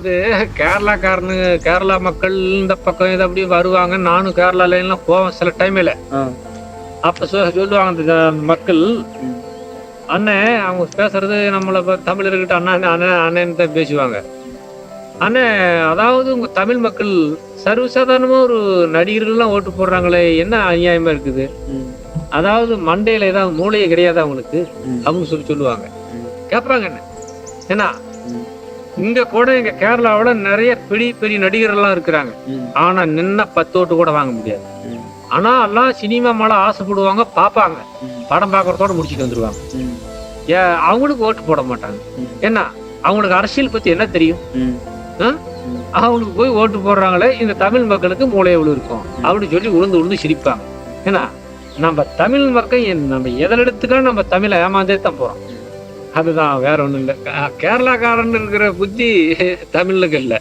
இது கேரளா மக்கள் இந்த பக்கம் இது அப்படி வருவாங்க. நானும் கேரளால எல்லாம் போவேன் சில டைம்ல. அப்ப சொல்லுவாங்க இந்த மக்கள், அண்ணன் அவங்க பேசுறது நம்மளை தமிழர்கிட்ட அண்ணன் அண்ணன் அண்ணன் தான் பேசுவாங்க. அண்ணன் அதாவது உங்க தமிழ் மக்கள் சர்வசாதாரணமா ஒரு நடிகர்கள்லாம் ஓட்டு போடுறாங்களே, என்ன அநியாயமா இருக்குது, அதாவது மண்டையில ஏதாவது மூளையே கிடையாது அவங்களுக்கு அப்படின்னு சொல்லுவாங்க. கேட்பாங்க என்ன ஏன்னா இங்க கூட எங்க கேரளாவோட நிறைய பெரிய பெரிய நடிகர்கள்லாம் இருக்கிறாங்க. ஆனா நின்ன 10 ஓட்டு கூட வாங்க முடியாது. ஆனா எல்லாம் சினிமா மேல ஆசைப்படுவாங்க, பார்ப்பாங்க, படம் பார்க்கறதோட முடிச்சுட்டு வந்துருவாங்க. அவங்களுக்கு ஓட்டு போட மாட்டாங்க. ஏன்னா அவங்களுக்கு அரசியல் பத்தி என்ன தெரியும்? அவங்களுக்கு போய் ஓட்டு போடுறாங்களே இந்த தமிழ் மக்களுக்கு மூளை எவ்வளவு இருக்கும் அப்படின்னு சொல்லி உளுந்து சிரிப்பாங்க. ஏன்னா நம்ம தமிழ் மக்கள் நம்ம எதிலெடுத்துக்கா நம்ம தமிழை ஏமாந்தே தான் போறோம். அதுதான், வேற ஒண்ணும் இல்லை. கேரளாக்காரன் இருக்கிற புத்தி தமிழுக்கு இல்லை.